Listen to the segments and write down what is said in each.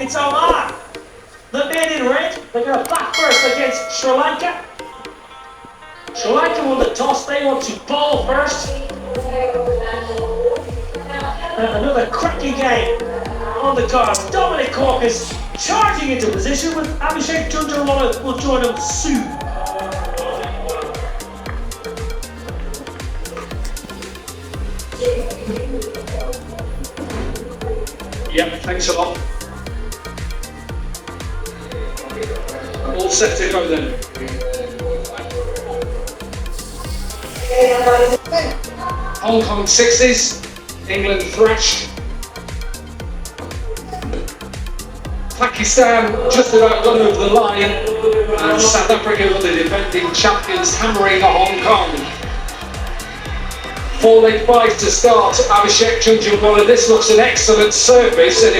It's Oman. The men in red, they got a back first against Sri Lanka. Sri Lanka won the toss, they want to bowl first. Another cracking game on the cards. Dominic Cork is charging into position with Abhishek Junjunwala will join him soon. Yep, thanks a lot. All set to go then. Hong Kong sixes, England thrashed. Pakistan just about gone over the line, and South Africa, the defending champions, hammering Hong Kong. 4-leg fight to start. Abhishek Junjunwala. This looks an excellent service, and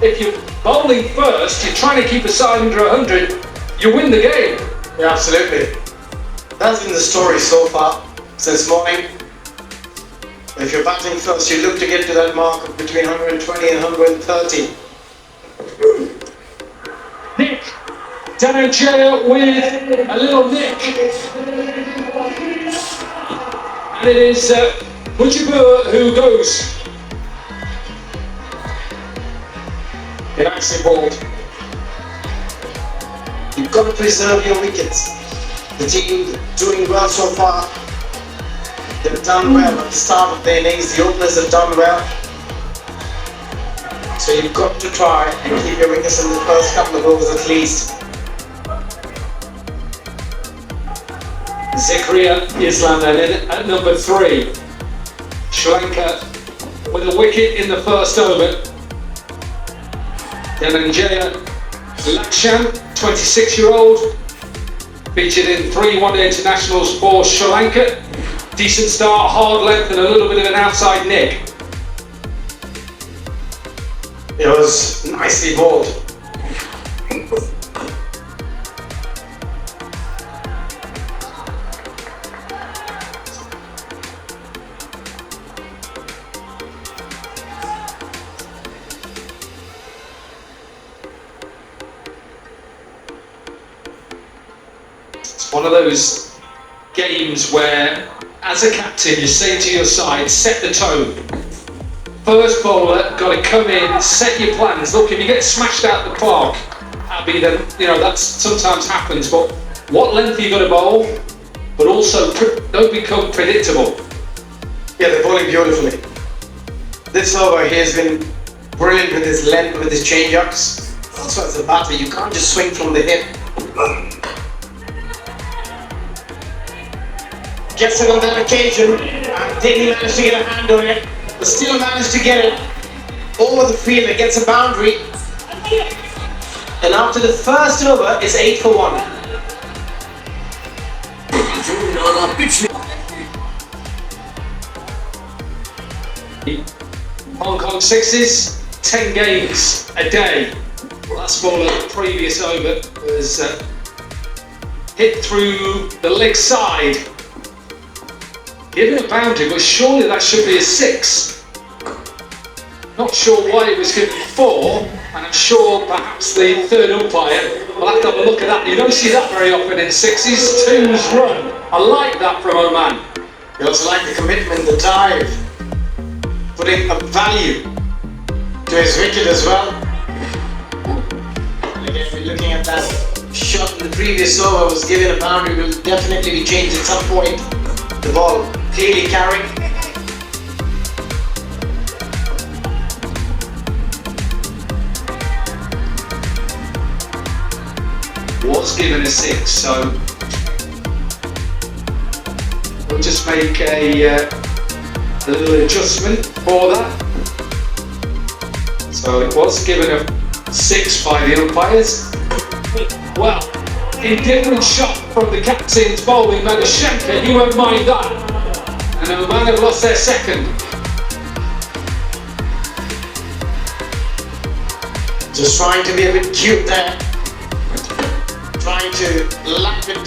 if you're bowling first, you're trying to keep a side under 100, you win the game. Yeah, absolutely. That's been the story so far since morning. If you're batting first, you look to get to that mark of between 120 and 130. Nick Dhananjaya with a little nick. And it is Mujibur who goes. It actually bowled. You've got to preserve your wickets. The team doing well so far. They've done well at the start of the innings. The openers have done well. So you've got to try and keep your wickets in the first couple of overs at least. Zakaria Islam then in at number 3. Sri Lanka with a wicket in the first over. Dhananjaya Lakshan, 26-year-old, featured in 3 one-day internationals for Sri Lanka. Decent start, hard length and a little bit of an outside nick. It was nicely bowled. It's one of those games where, as a captain, you say to your side, set the tone. First bowler, got to come in, set your plans. Look, if you get smashed out the park, Abby, then, that sometimes happens, but what length are you got to bowl? But also, don't become predictable. Yeah, they're bowling beautifully. This over, he has been brilliant with his length, with his change-ups. Also, as a batter, you can't just swing from the hip. Gets it on that occasion, and didn't manage to get a hand on it, but still managed to get it over the field. It gets a boundary, and after the first over, it's 8 for 1. Hong Kong sixes, 10 games a day. Last ball of the previous over was hit through the leg side. Given a boundary, but surely that should be a 6. Not sure why it was given 4, and I'm sure perhaps the third umpire will have to have a look at that. You don't see that very often in 6s. 2's run. I like that from Oman. You also like the commitment, the dive, putting a value to his wicket as well. And again, we're looking at that shot in the previous over was given a boundary, will definitely be changed at some point. The ball clearly carried. Was given a 6, so we'll just make a little adjustment for that. So it was given a 6 by the umpires. Well, indifferent shot from the captain's bowling Madhushanka, he won't mind that. And Oman have lost their second. Just trying to be a bit cute there. Trying to lap it,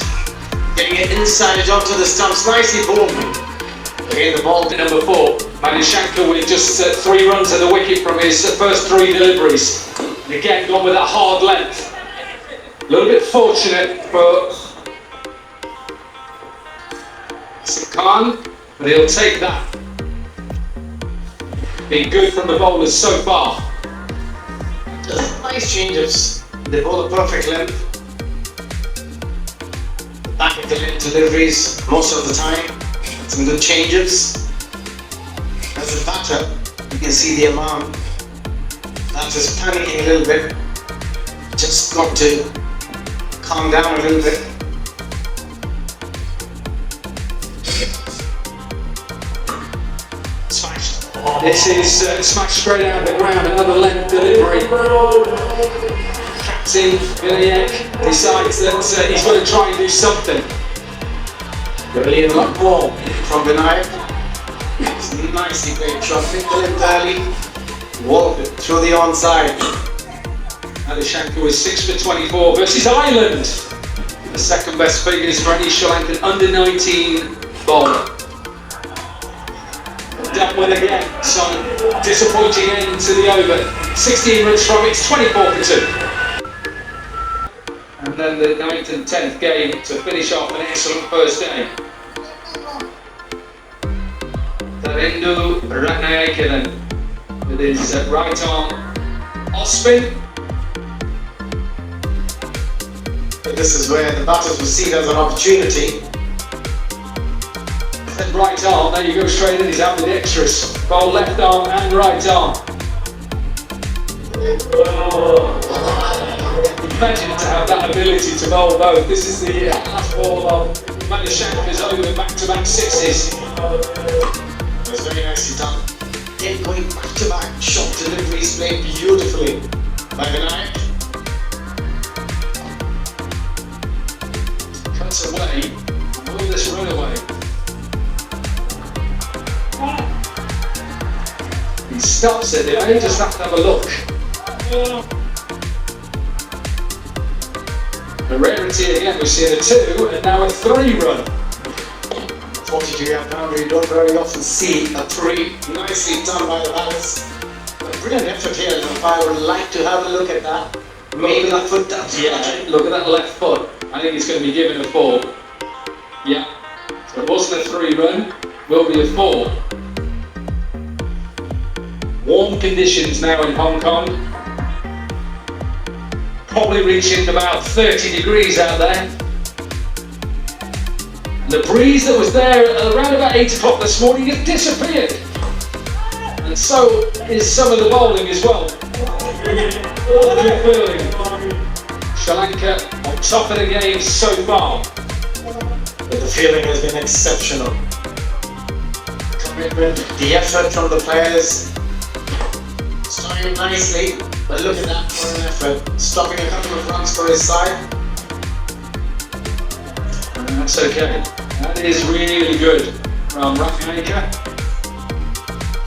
getting it inside it onto the stumps, nicely bowled. Again, the ball. Number 4, Madhushanka with just 3 runs at the wicket from his first 3 deliveries. Again, gone with that hard length. A little bit fortunate for Khan, but he'll take that. Been good from the bowlers so far. Just nice changes. They bowl a perfect length. Back at the length deliveries most of the time. Some good changes. As a batter, you can see the Oman batter's panicking a little bit. Just got to calm down a little bit. Smashed. This is smashed straight out of the ground, another length delivery. Captain Vinayak decides that he's going to try and do something. Brilliant luck ball from Vinayak. It's nicely played shot. Hit the length early. Walked it through the onside. Shankar was 6 for 24 versus Ireland. The second best figures for any Sri Lankan under 19 bowler. Done well again, so disappointing end to the over. 16 runs from it's 24 for 2. And then the 9th and 10th game to finish off an excellent first day. Darendu Ratnayakanan with his right arm off spin. This is where the batters will see it as an opportunity. Then right arm, there you go straight in, he's out with the extras. Bowl left arm and right arm. Imagine to have that ability to bowl both. This is the last ball of Shankara's over back-to-back sixes. That's very nicely done. Again, going back-to-back shot deliveries played beautifully by Vinayak. Cuts away. Will this run away? He stops it. They just have to have a look. A rarity again. We've seen a 2 and now a 3 run. 40-degree boundary, you don't very often see a 3. Nicely done by the batters. A brilliant effort here, and if I would like to have a look at that. Maybe that foot down. Yeah, look at that left foot. I think he's going to be given a 4. Yeah. So it wasn't a 3 run, will be a 4. Warm conditions now in Hong Kong. Probably reaching about 30 degrees out there. The breeze that was there around about 8 o'clock this morning has disappeared. And so is some of the bowling as well. What are you feeling? Sri Lanka on top of the game so far. But the feeling has been exceptional. Commitment, the effort from the players. Starting nicely, but look at that for an effort. Stopping a couple of runs for his side. And that's okay. That is really good from Ratnayaka.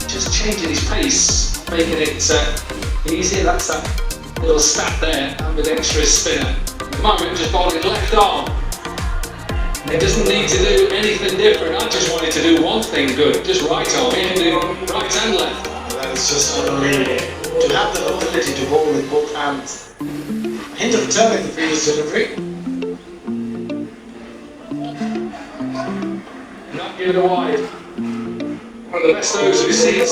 Just changing his pace, making it easier. That's that little stat there, and with extra spinner. At the moment, just bowling left arm. It doesn't need to do anything different. I just wanted to do one thing good, just right arm. He can do right and left. That is just unbelievable. To have the ability to bowl with both hands. A hint of turn in the previous delivery. Not given a wide. One of the best overs we've seen.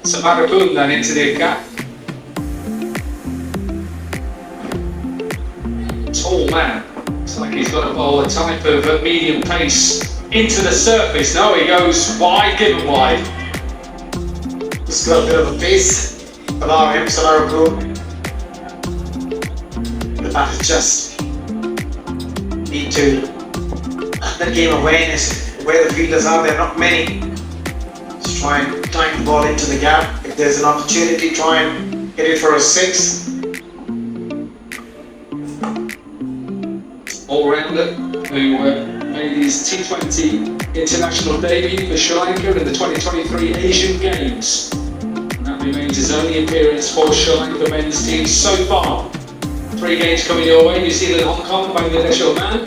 Samarapun then into the gap. Tall man. It's like he's got to bowl a type of medium pace into the surface. No, he goes wide, given wide. Just got a bit of a pace. Allow him, Samarapun. The batters just need to have that game awareness. Where the fielders are, there are not many. Just try and time the ball into the gap. If there's an opportunity, try and hit it for a 6. All-rounder who made his T20 international debut for Sri Lanka in the 2023 Asian Games. And that remains his only appearance for Sri Lanka men's team so far. 3 games coming your way: New Zealand, Hong Kong, Bangladesh, Oman.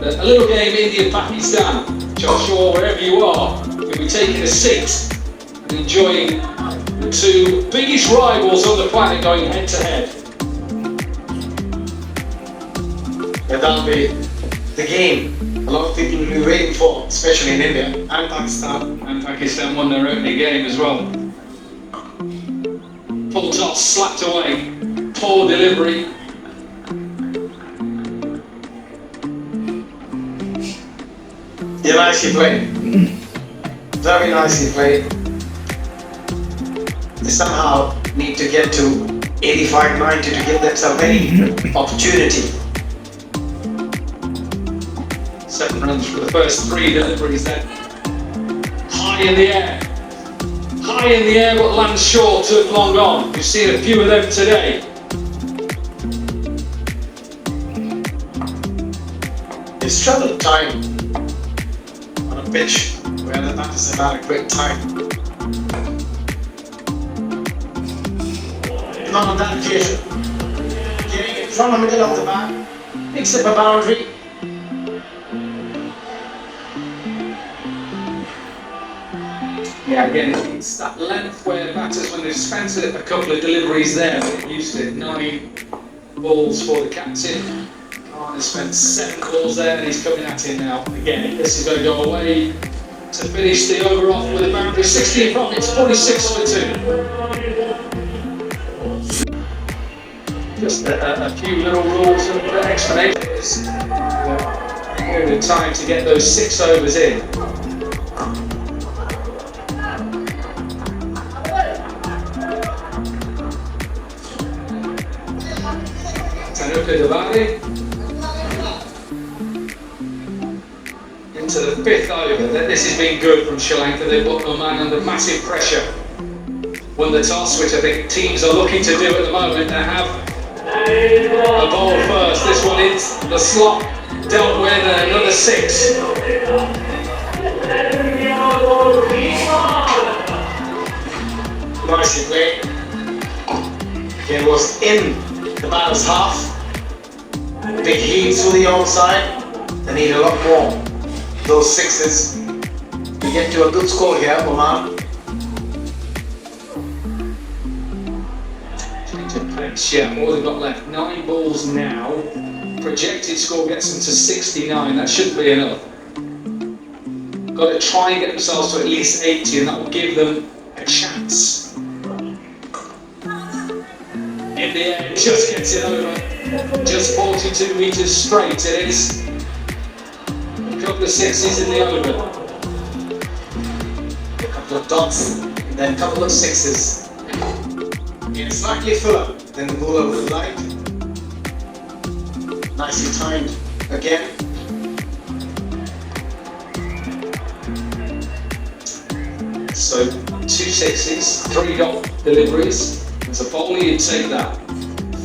A little game India, Pakistan. Which I'm sure wherever you are, We'll be taking a seat and enjoying the two biggest rivals on the planet going head to head. Yeah, that'll be the game a lot of people will be waiting for, especially in India and Pakistan. And Pakistan won their opening game as well. Full toss slapped away, poor delivery. Yeah, nicely played. Very nicely played. They somehow need to get to 85-90 to give themselves any opportunity. 7 runs for the first 3 deliveries then. High in the air. High in the air, but lands short, took long on. We've seen a few of them today. They struggled time on a pitch where the batters have had a great time. Not on that occasion. Getting it from the middle of the bat, picks up a boundary. Yeah, again, it's that length where batters, when they've spent a couple of deliveries there, they're used to 9 balls for the captain. Has spent 7 balls there and he's coming at him now. Again, this is going to go away to finish the over off with a boundary. 16 from it's 46 for 2. Just a few little rules and explanations. Period of time to get those 6 overs in. Into the 5th over. This has been good from Sri Lanka. They put Oman under massive pressure. Won the toss, which I think teams are looking to do at the moment, and have a ball first. This one is the slot dealt with, and another 6. Nicely played. It was in the batter's half. Big heat through the onside. They need a lot more. Those 6s to get to a good score here, Oman. Change of pace, yeah. What they've got left? 9 balls now. Projected score gets them to 69. That shouldn't be enough. Got to try and get themselves to at least 80, and that will give them a chance. In the air, just gets it over. Just 42 metres straight it is. A couple of 6s in the over. A couple of dots, and then a couple of 6s. Yeah, slightly fuller than the bowler would like. Nicely timed again. So 2 6s, 3 dot deliveries. As a bowler, you'd take that.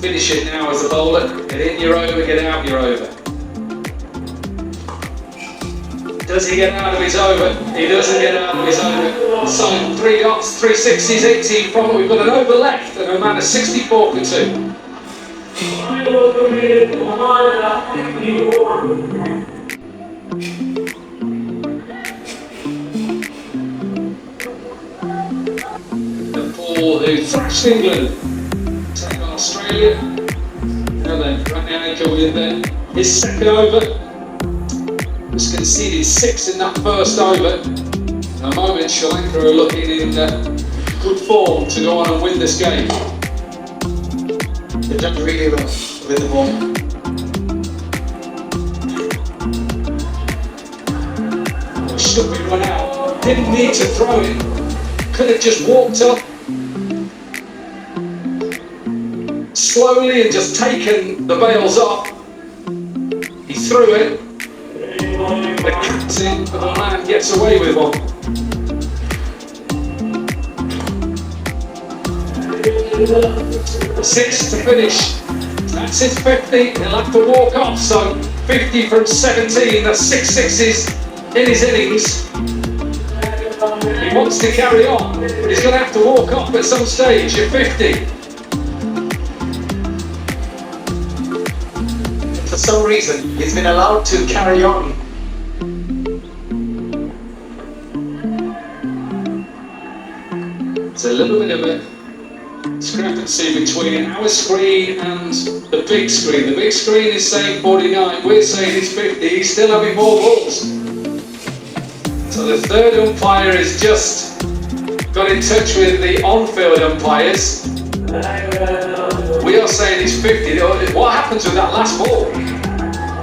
Finish it now as a bowler. Get in your over, get out your over. Does he get out of his over? He doesn't get out of his over. So 3 dots, 3 6s, 18 from it. We've got an over left and Oman is 64 for 2. The ball who thrashed England. Take on Australia. And then right now Angel with then his 2nd over. Just conceded 6 in that 1st over. In a moment, Sri Lanka are looking in good form to go on and win this game. They've done really well with the ball. Should be run out. Didn't need to throw it. Could have just walked up slowly and just taken the bails off. He threw it. The captain of the man gets away with one. Six to finish. That's his 50. He'll have to walk off. So 50 from 17. That's 6 sixes in his innings. He wants to carry on, but he's going to have to walk off at some stage at 50. For some reason, he's been allowed to carry on. There's a little bit of a discrepancy between our screen and the big screen. The big screen is saying 49, we're saying it's 50, he's still having more balls. So the third umpire has just got in touch with the on-field umpires. We are saying it's 50. What happens with that last ball?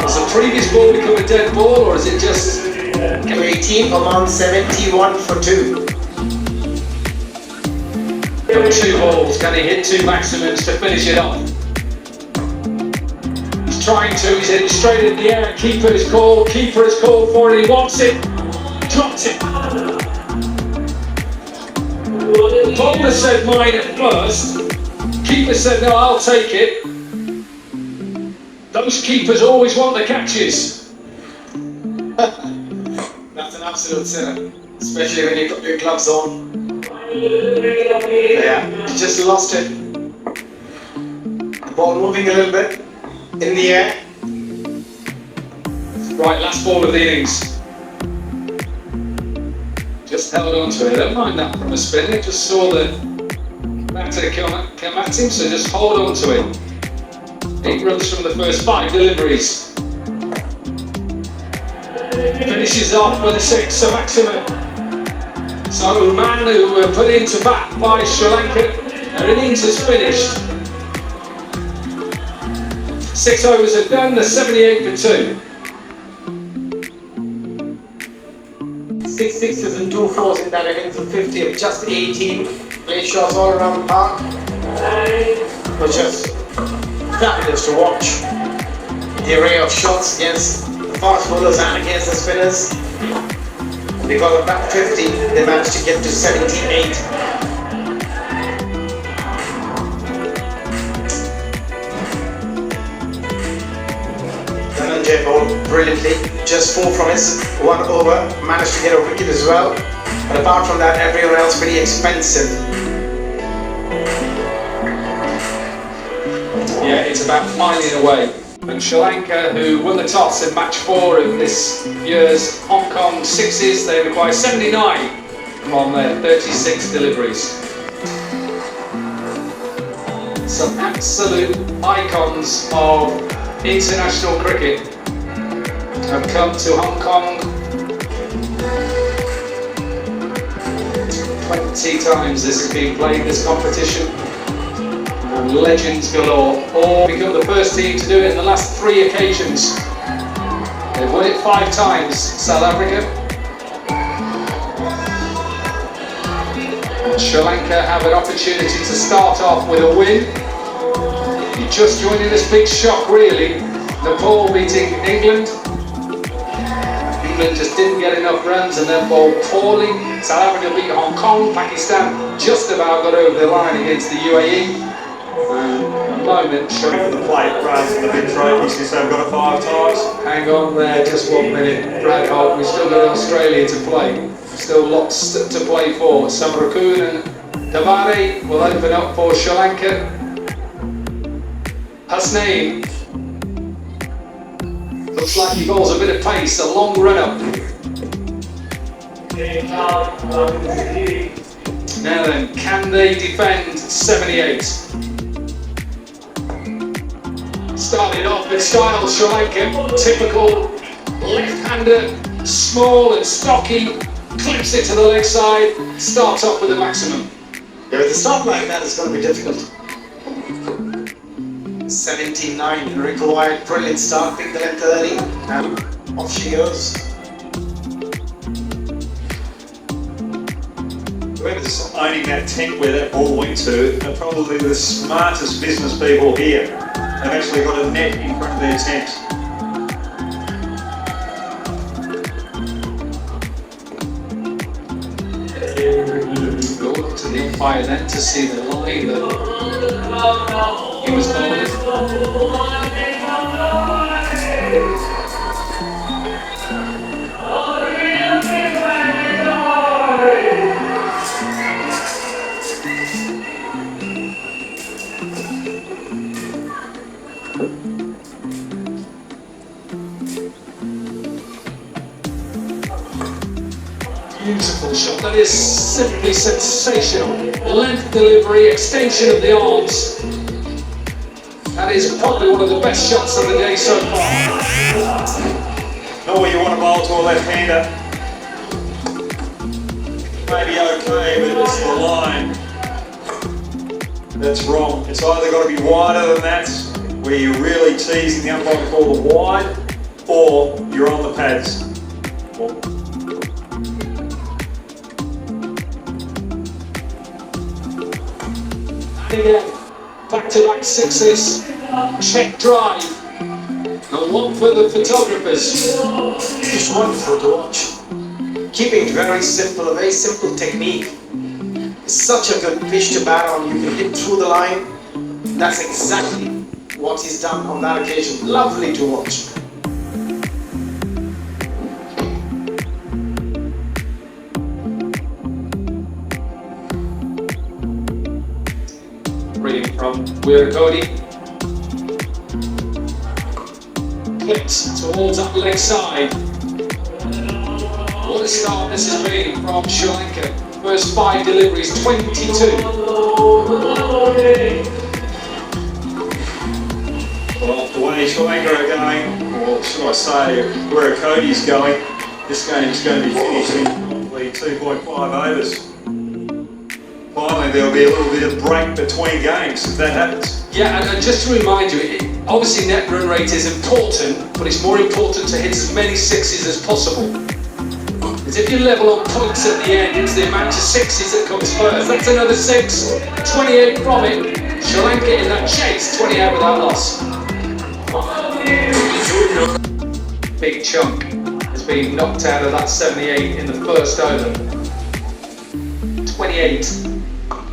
Has the previous ball become a dead ball, or is it just... 18, Oman 71 for 2. Two balls, can he hit two maximums to finish it off? He's trying to, he's hitting straight in the air. Keeper has called for it, he wants it, drops it. The bowler said mine at first, keeper said no, I'll take it. Those keepers always want the catches. That's an absolute sinner, especially when you got your gloves on. Yeah, you just lost it. The ball moving a little bit in the air. Right, last ball of the innings. Just held on to it. I don't mind that from a spinner. Just saw the batter come at him, so just hold on to it. 8 runs from the first 5 deliveries. Finishes off with a 6, a maximum. So Oman, who were put into bat by Sri Lanka, their innings is finished. 6 overs are done, they're 78 for 2. 6 sixes and 2 fours in that innings of 50 of just 18. Play shots all around the park. Was just fabulous to watch. The array of shots against the fast bowlers and against the spinners. They got about 50, they managed to get to 78. Dhananjay bowled brilliantly, just 4 from his 1 over, managed to get a wicket as well. But apart from that, everyone else pretty expensive. Yeah, it's about filing away. And Sri Lanka, who won the toss in match 4 of this year's Hong Kong Sixes, they require 79 from their 36 deliveries. Some absolute icons of international cricket have come to Hong Kong 20 times this has been played, this competition. Legends galore, or become the first team to do it in the last 3 occasions. They've won it 5 times, South Africa. And Sri Lanka have an opportunity to start off with a win. You're just joining this big shock really. Nepal beating England. England just didn't get enough runs and therefore poorly. South Africa beat Hong Kong. Pakistan just about got over the line against the UAE. A moment, For the plate rather than the big throw, you say we've got it 5 times. hang on there, just 1 minute, Brad Holt, we've still got Australia to play, still lots to play for. Samrakun and Davare will open up for Sri Lanka. Hasnain, looks like he bowls a bit of pace, a long run up. Now then, can they defend 78? Started off with style, Sri Lanka, typical left-hander, small and stocky, clips it to the leg side, starts off with a maximum. Yeah, with a start like that, it's going to be difficult. 79 required, brilliant start, picked the length early, and off she goes. Whoever just owning that tent where that ball went to are probably the smartest business people here. They've actually got a net in front of their tent. Go up to the umpire then to see the line that he was bowling. Beautiful shot that is simply sensational. Length delivery, extension of the arms. That is probably one of the best shots of the day so far. Not what you want to bowl to a left-hander. Maybe okay, but it's the line that's wrong. It's either got to be wider than that, where you're really teasing the umpire to call the wide, or you're on the pads. Again, back-to-back sixes, check drive, and one for the photographers. Just wonderful to watch. Keeping it very simple, a very simple technique. It's such a good pitch to bat on. You can hit through the line. That's exactly what he's done on that occasion. Lovely to watch. Brilliant from Cody. Clipped towards that leg side. What a start this has been from Sri Lanka. First 5 deliveries, 22. Well, the way Sri Lanka are going, or should I say, where Cody's going, this game is going to be finished in probably 2.5 overs. Finally, there'll be a little bit of break between games if that happens. Yeah, and just to remind you, obviously net run rate is important, but it's more important to hit as many sixes as possible. Because if you level on points at the end, it's the amount of sixes that comes first. That's another 6, 28 from it. Sri Lanka in that chase, 28 without loss. Big chunk has been knocked out of that 78 in the first over. 28.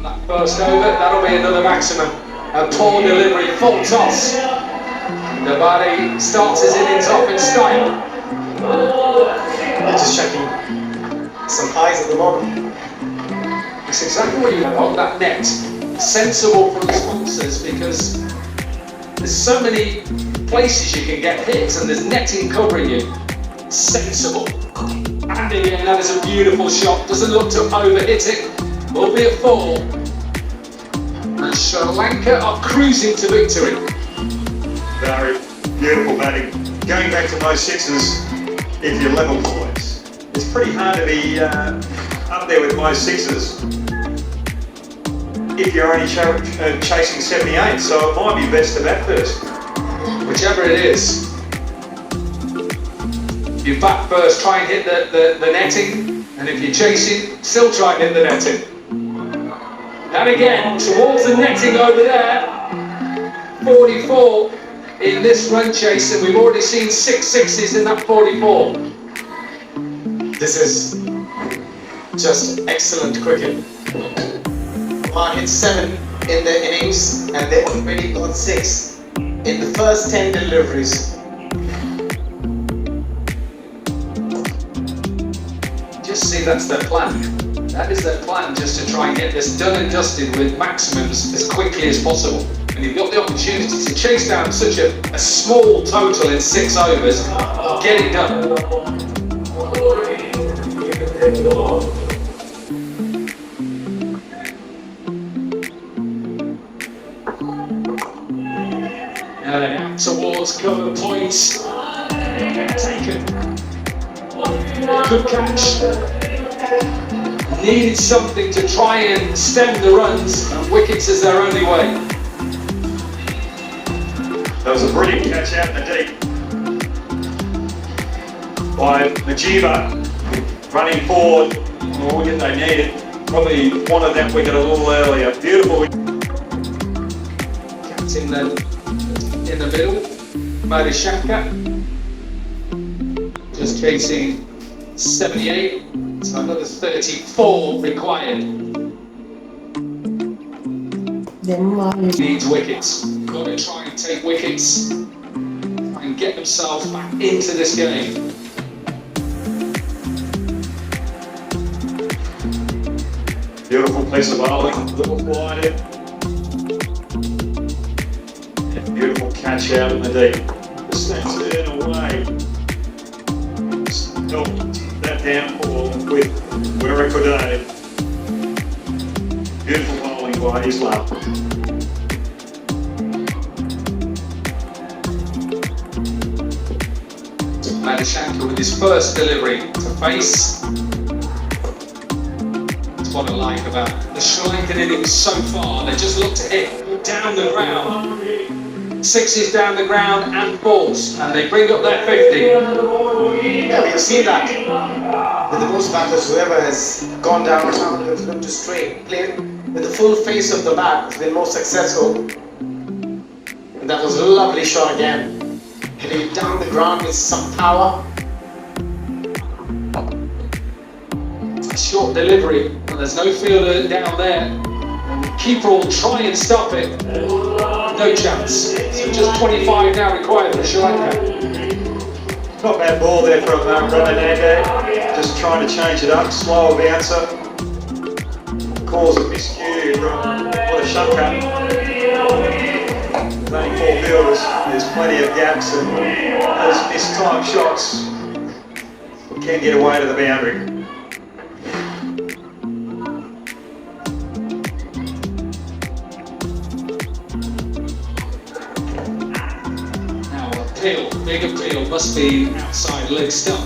That first over, that'll be another maximum. A poor delivery, full toss. Nobody starts his innings off in style. They're just checking some highs at the moment. It's exactly what you want on that net. Sensible from the sponsors, because there's so many places you can get hits and there's netting covering you. Sensible. And again, that is a beautiful shot. Doesn't look to overhit it. Will be a 4. And Sri Lanka are cruising to victory. Very beautiful batting. Going back to those sixes, if you level points, it's pretty hard to be up there with most sixes if you're only chasing 78, so it might be best to bat first. Whichever it is. If you bat first, try and hit the netting, and if you're chasing, still try and hit the netting. And again, towards the netting over there, 44 in this run chase, and we've already seen 6 sixes in that 44. This is just excellent cricket. Oman hit 7 in the innings and they already got 6 in the first 10 deliveries. Just see, that's their plan. That is their plan, just to try and get this done and dusted with maximums as quickly as possible. And you've got the opportunity to chase down such a small total in 6 overs, get it done. Towards cover points. Taken. Good catch. Needed something to try and stem the runs, and wickets is their only way. That was a brilliant catch out in the deep by Majiba, running forward. The wicket they needed. Probably wanted that wicket a little earlier. Beautiful wicket. Captain then in the middle, Madishanka, just chasing 78, so another 34 required. Needs wickets. Got to try and take wickets and get themselves back into this game. Beautiful piece of bowling, a little wide. Beautiful catch out in the deep. Just snaps it away. Help that downfall with Where it could beautiful bowling by Islam. Madashanka with his first delivery to face. That's what I like about the Sri Lankan innings so far. They just look to hit down the ground. Sixes down the ground and balls, and they bring up their 50. Yeah, we've seen that with the most batters. Whoever has gone downtown has looked to straight, played with the full face of the bat, has been more successful. And that was a lovely shot again, hitting it down the ground with some power. A short delivery, and there's no fielder down there. Keeper will try and stop it. No chance. So just 25 now required for Sri Lanka. Not bad ball there from Ramanande. Just trying to change it up. Slower bouncer. Calls a miscue from what a shortcut. There's only 4 fielders. There's plenty of gaps, and those mistimed shots can get away to the boundary. Big appeal must be outside leg stump.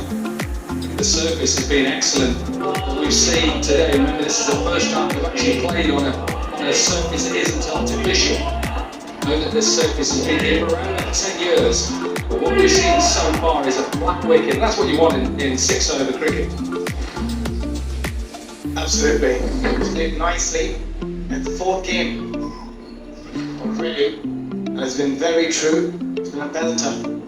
The surface has been excellent. What we've seen today, remember this is the first time we've actually played on a surface that isn't artificial. I know that this surface has been here for around 10 years, but what we've seen so far is a flat wicket. That's what you want in 6-over cricket. Absolutely. He's played nicely at the 4th game already, and it's been very true. It's been a belter.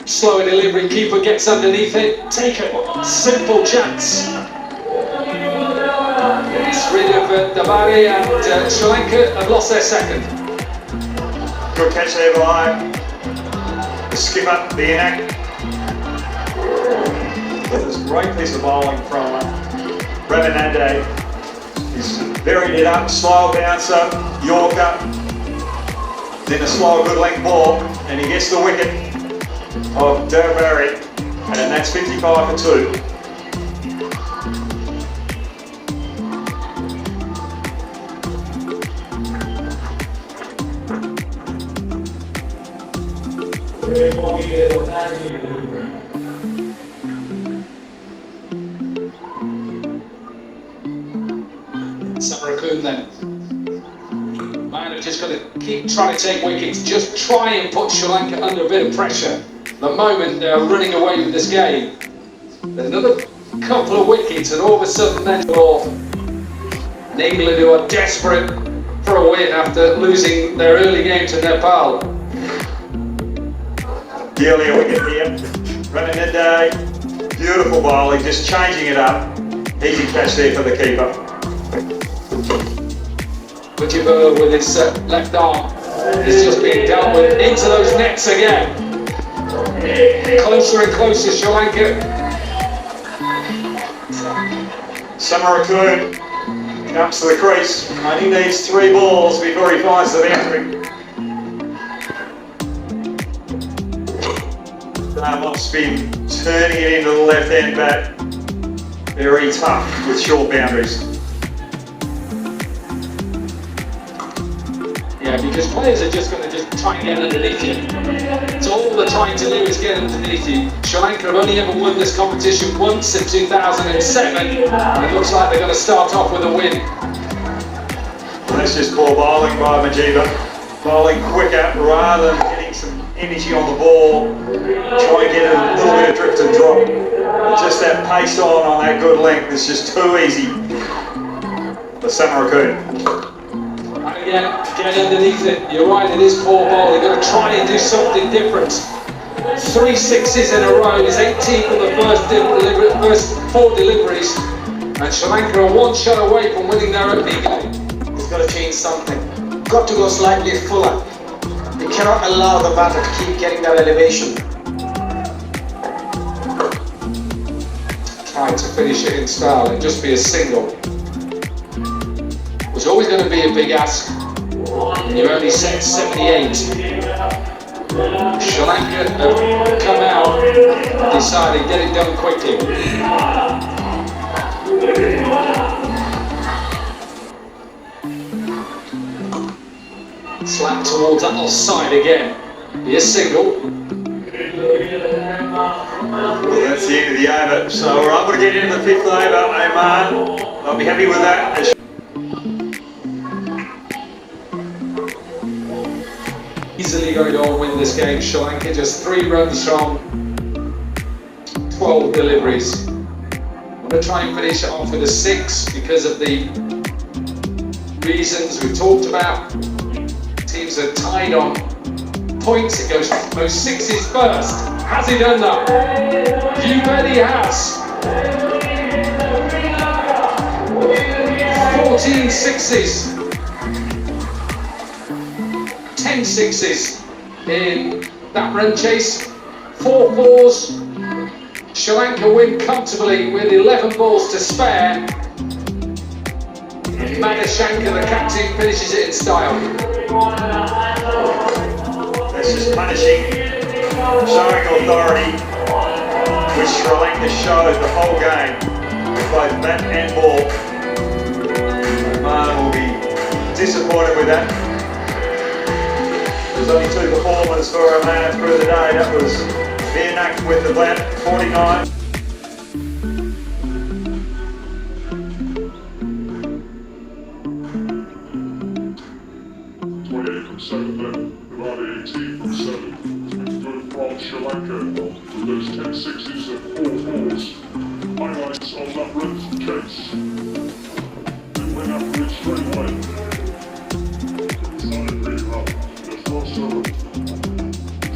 Slower delivery, keeper gets underneath it. Take a simple chance. It's rid of Dabari, and Sri Lanka have lost their second. Good catch there by the skipper, Bianak. This great piece of bowling from Ramanande. He's buried it up, slow bouncer, Yorker. Then a slow good length ball, and he gets the wicket of Derberry, and that's 55 for 2. Samarakun then. Man, we've just got to keep trying to take wickets, just try and put Sri Lanka under a bit of pressure. The moment they're running away with this game, there's another couple of wickets, and all of a sudden they're off. And England, who are desperate for a win after losing their early game to Nepal. The earlier wicket here, Ramanande, beautiful bowling, just changing it up. Easy catch there for the keeper. Mujibur with his left arm is just being dealt with into those nets again. Closer and closer, Sri Lanka. Samarakun comes to the crease. Only needs 3 balls before he finds the boundary. Off spin, turning it into the left-hand bat. Very tough with short boundaries. Yeah, because players are just going to just try and get underneath you. So all they're trying to do is get underneath you. Sri Lanka have only ever won this competition once in 2007. And it looks like they're going to start off with a win. That's just poor bowling by Mujiba. Bowling quicker rather than getting some energy on the ball. Try and get a little bit of drift and drop. Just that pace on that good length is just too easy for Samarakun. Again, get underneath it. You're right, it is poor ball. They've got to try and do something different. 3 sixes in a row is 18 from the first 4 deliveries. And Sri Lanka are 1 shot away from winning their opening game. He's got to change something. Got to go slightly fuller. You cannot allow the batter to keep getting that elevation. Trying to finish it in style and just be a single. It's always going to be a big ask. And you've only set 78. Sri Lanka have come out and decided get it done quickly. Slap towards that offside again. Be a single. Well, that's the end of the over. So we're able to get into the fifth over, Oman. I'll be happy with that. Easily going to win this game. Sri Lanka just 3 runs from 12 deliveries. I'm going to try and finish it off with a 6 because of the reasons we talked about. Teams are tied on points. It goes most 6s first. Has he done that? You bet he has. 14 6s. 10 6s in that run chase. 4 4s. Sri Lanka win comfortably with 11 balls to spare. Madhushanka, the captain, finishes it in style. That's just punishing, showing authority, which Sri Lanka showed the whole game with both bat and ball. Oman will be disappointed with that. There's only 2 performers for Oman through the day. That was Vianak with the bat, 49. From 7, Divided 18 from 7. Good from Sri Lanka with those 10 6s and 4 4s. Highlights of that run chase. They went after it straight away. Started pretty well. The first over.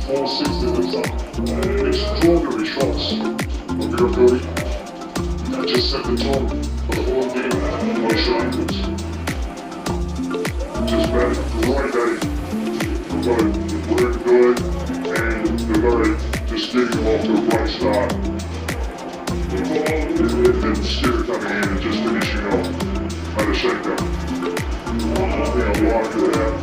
4 6s at the top. Extraordinary shots from Virat. That just set the tone for the whole game by Sri Lankans. Just batted right at it. The work good and the very just getting them off to a bright start. And Skipper coming in and just finishing off Madhushanka. I like that.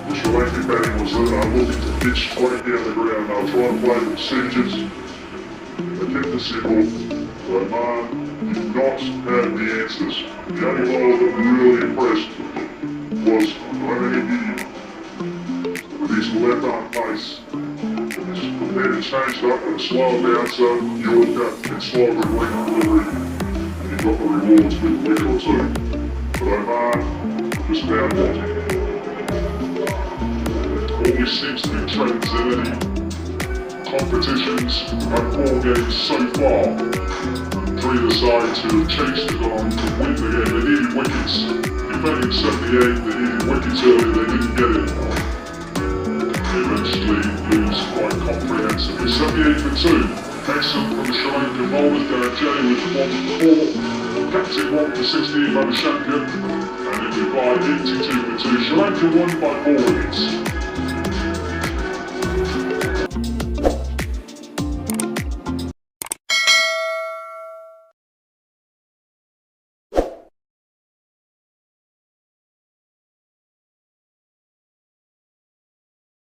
The Sri Lankan batting was looking to pitch straight down the ground. They were trying to play the percentages. They kept it simple. But Oman did not have the answers. The only bowler that really impressed was Lanka with his left arm pace. Prepared to change it up and slow it down so Yorker and slow the length delivery. And he got the rewards with a wicket or 2. But Oman just found wanting. Always seems to be trends in any competitions and 4 games so far. For either side to chase the on to win the game. They needed wickets. Back in 78, they needed wickets early, they didn't get it. They eventually lose quite comprehensively. 78 for 2. Excellent from the Sri Lankan bowlers. Darren Jay with 1 for 4. Captain 1 for 16, Madhushanka. And it was by 82 for 2. Sri Lanka won by 4 wickets.